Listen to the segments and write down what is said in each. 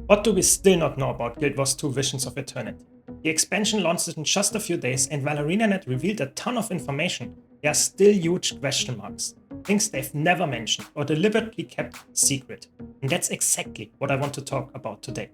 What do we still not know about Guild Wars 2 Visions of Eternity? The expansion launched in just a few days, and while ArenaNet revealed a ton of information, there are still huge question marks. Things they've never mentioned or deliberately kept secret. And that's exactly what I want to talk about today.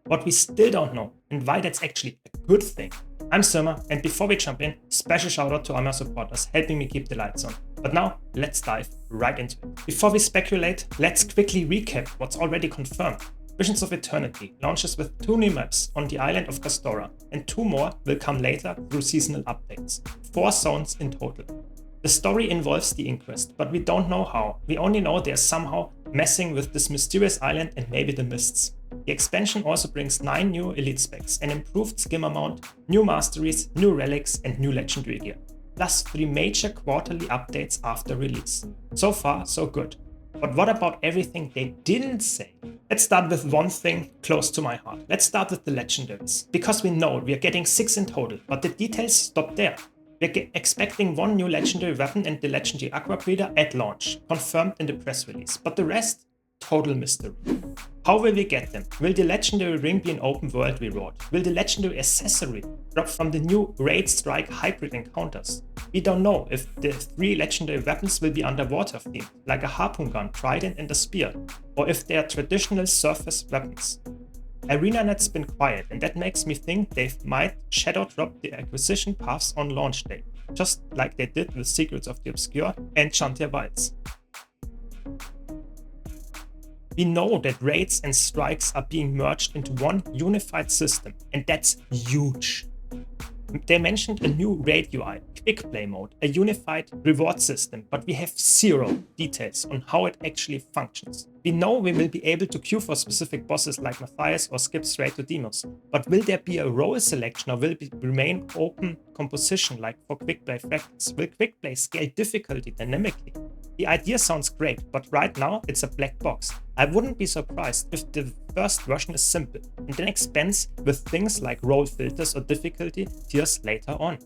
What we still don't know, and why that's actually a good thing. I'm Syrma, and before we jump in, special shout out to all my supporters helping me keep the lights on. But now, let's dive right into it. Before we speculate, let's quickly recap what's already confirmed. Visions of Eternity launches with 2 new maps on the island of Castora, and 2 more will come later through seasonal updates. 4 zones in total. The story involves the Inquest, but we don't know how. We only know they're somehow messing with this mysterious island and maybe the mists. The expansion also brings 9 new elite specs, an improved skim amount, new masteries, new relics, and new legendary gear. Plus 3 major quarterly updates after release. So far, so good. But what about everything they didn't say? Let's start with one thing close to my heart. Let's start with the legendaries. Because we know we are getting 6 in total, but the details stop there. We're expecting 1 new legendary weapon and the legendary Aqua Breeder at launch, confirmed in the press release. But the rest? Total mystery. How will we get them? Will the legendary ring be an open world reward? Will the legendary accessory drop from the new Raid Strike hybrid encounters? We don't know if the 3 legendary weapons will be underwater themed, like a harpoon gun, trident, and a spear, or if they are traditional surface weapons. ArenaNet's been quiet, and that makes me think they might shadow drop the acquisition paths on launch day, just like they did with Secrets of the Obscure and Chantia Wilds. We know that raids and strikes are being merged into one unified system, and that's huge. They mentioned a new raid UI, quick play mode, a unified reward system, but we have 0 details on how it actually functions. We know we will be able to queue for specific bosses like Matthias or skip straight to Demos, but will there be a role selection or will it remain open composition like for quick play fractals? Will quick play scale difficulty dynamically? The idea sounds great, but right now it's a black box. I wouldn't be surprised if the first version is simple and then expands with things like role filters or difficulty tiers later on.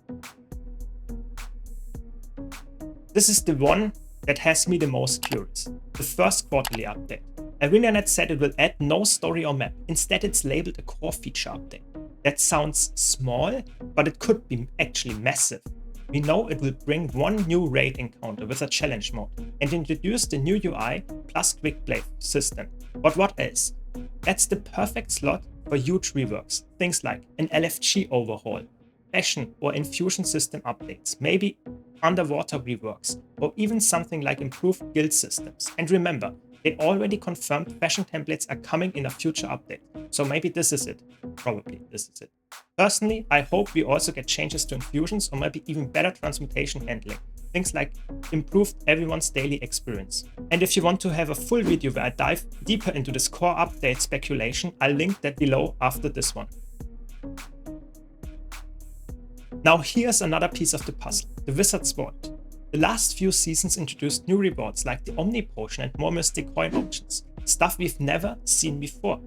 This is the one that has me the most curious. The first quarterly update. ArenaNet said it will add no story or map. Instead, it's labeled a core feature update. That sounds small, but it could be actually massive. We know it will bring 1 new raid encounter with a challenge mode and introduce the new UI plus quick play system. But what else? That's the perfect slot for huge reworks. Things like an LFG overhaul, fashion or infusion system updates, maybe underwater reworks, or even something like improved guild systems. And remember, they already confirmed fashion templates are coming in a future update. So maybe this is it. Probably this is it. Personally, I hope we also get changes to infusions or maybe even better transmutation handling. Things like improved everyone's daily experience. And if you want to have a full video where I dive deeper into this core update speculation, I'll link that below after this one. Now here's another piece of the puzzle, the Wizard's Vault. The last few seasons introduced new rewards like the Omni Potion and more mystic coin options, stuff we've never seen before.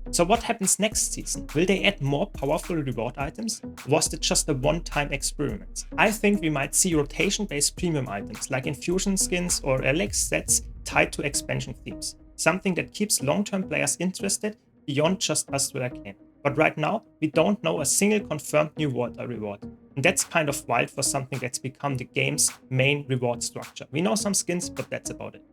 So what happens next season? Will they add more powerful reward items? Or was it just a one-time experiment? I think we might see rotation-based premium items like infusion skins or relic sets tied to expansion themes, something that keeps long-term players interested beyond just us to Arcane. But right now, we don't know a single confirmed new water reward. And that's kind of wild for something that's become the game's main reward structure. We know some skins, but that's about it.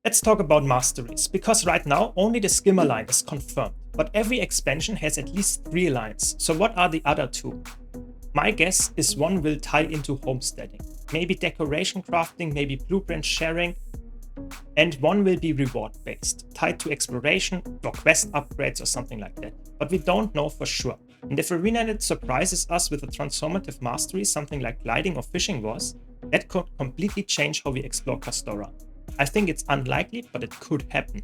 Let's talk about Masteries, because right now only the Skimmer line is confirmed, but every expansion has at least 3 lines, so what are the other 2? My guess is 1 will tie into homesteading, maybe decoration crafting, maybe blueprint sharing, and 1 will be reward based, tied to exploration or quest upgrades or something like that, but we don't know for sure. And if ArenaNet surprises us with a transformative mastery, something like gliding or fishing wars, that could completely change how we explore Castora. I think it's unlikely, but it could happen.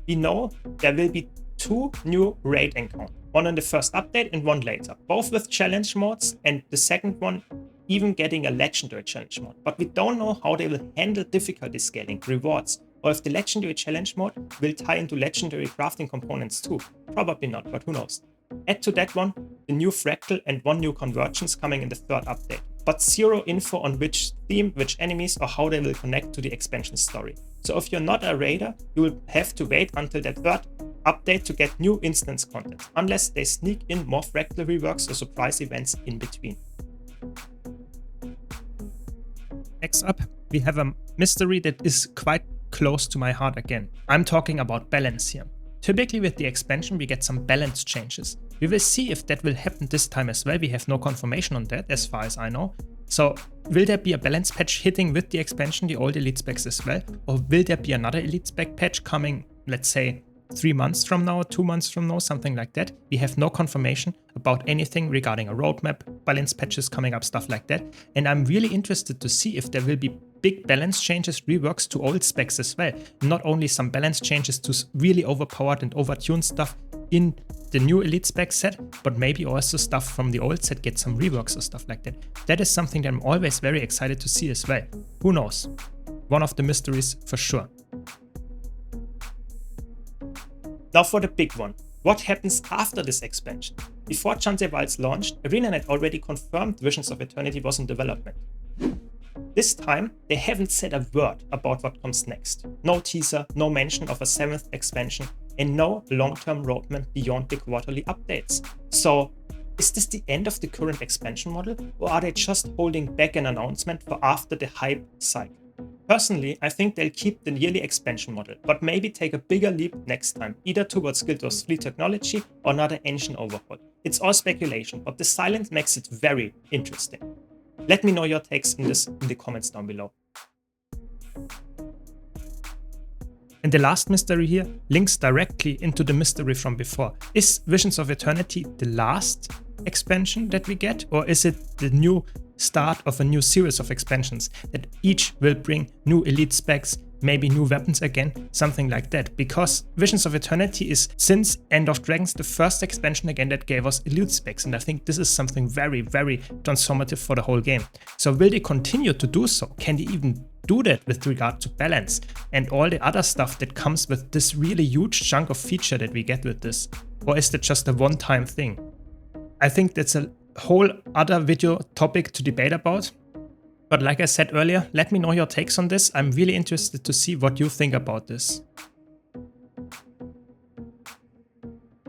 We know there will be 2 new raid encounters, 1 in the first update and 1 later, both with challenge modes, and the second one even getting a legendary challenge mode. But we don't know how they will handle difficulty scaling, rewards, or if the legendary challenge mode will tie into legendary crafting components too. Probably not, but who knows. Add to that one the new fractal and 1 new convergence coming in the 3rd update. but zero info on which theme, which enemies, or how they will connect to the expansion story. So if you're not a raider, you will have to wait until that third update to get new instance content, unless they sneak in more fractal reworks or surprise events in between. Next up, we have a mystery that is quite close to my heart again. I'm talking about balance here. Typically with the expansion we get some balance changes. We will see if that will happen this time as well. We have no confirmation on that as far as I know. So will there be a balance patch hitting with the expansion, the old elite specs as well? Or will there be another elite spec patch coming, let's say 3 months from now, 2 months from now, something like that? We have no confirmation about anything regarding a roadmap, balance patches coming up, stuff like that. And I'm really interested to see if there will be big balance changes, reworks to old specs as well. Not only some balance changes to really overpowered and overtuned stuff in the new elite spec set, but maybe also stuff from the old set get some reworks or stuff like that. That is something that I'm always very excited to see as well. Who knows? One of the mysteries for sure. Now for the big one. What happens after this expansion? Before Chanzeval's launched, ArenaNet already confirmed Visions of Eternity was in development. This time, they haven't said a word about what comes next. No teaser, no mention of a 7th expansion, and no long-term roadmap beyond the quarterly updates. So, is this the end of the current expansion model, or are they just holding back an announcement for after the hype cycle? Personally, I think they'll keep the yearly expansion model, but maybe take a bigger leap next time, either towards Guild Wars 3 technology or another engine overhaul. It's all speculation, but the silence makes it very interesting. Let me know your takes in the comments down below. And the last mystery here links directly into the mystery from before. Is Visions of Eternity the last expansion that we get, or is it the new start of a new series of expansions that each will bring new elite specs, maybe new weapons again, something like that? Because Visions of Eternity is, since End of Dragons, the first expansion again that gave us elite specs, and I think this is something very, very transformative for the whole game. So will they continue to do so? Can they even do that with regard to balance and all the other stuff that comes with this really huge chunk of feature that we get with this? Or is that just a one-time thing? I think that's a whole other video topic to debate about. But like I said earlier, let me know your takes on this. I'm really interested to see what you think about this.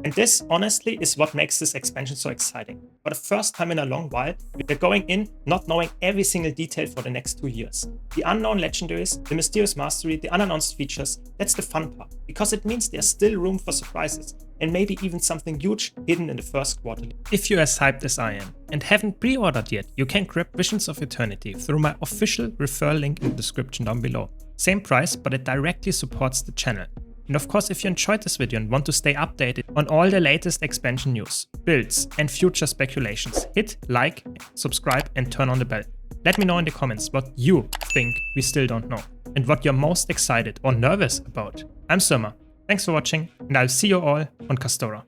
And this, honestly, is what makes this expansion so exciting. For the first time in a long while, we're going in not knowing every single detail for the next 2 years. The unknown legendaries, the mysterious mastery, the unannounced features, that's the fun part, because it means there's still room for surprises, and maybe even something huge hidden in the first quarter. If you're as hyped as I am and haven't pre-ordered yet, you can grab Visions of Eternity through my official referral link in the description down below. Same price, but it directly supports the channel. And of course, if you enjoyed this video and want to stay updated on all the latest expansion news, builds, and future speculations, hit like, subscribe, and turn on the bell. Let me know in the comments what you think we still don't know, and what you're most excited or nervous about. I'm Syrma. Thanks for watching, and I'll see you all on Kastora.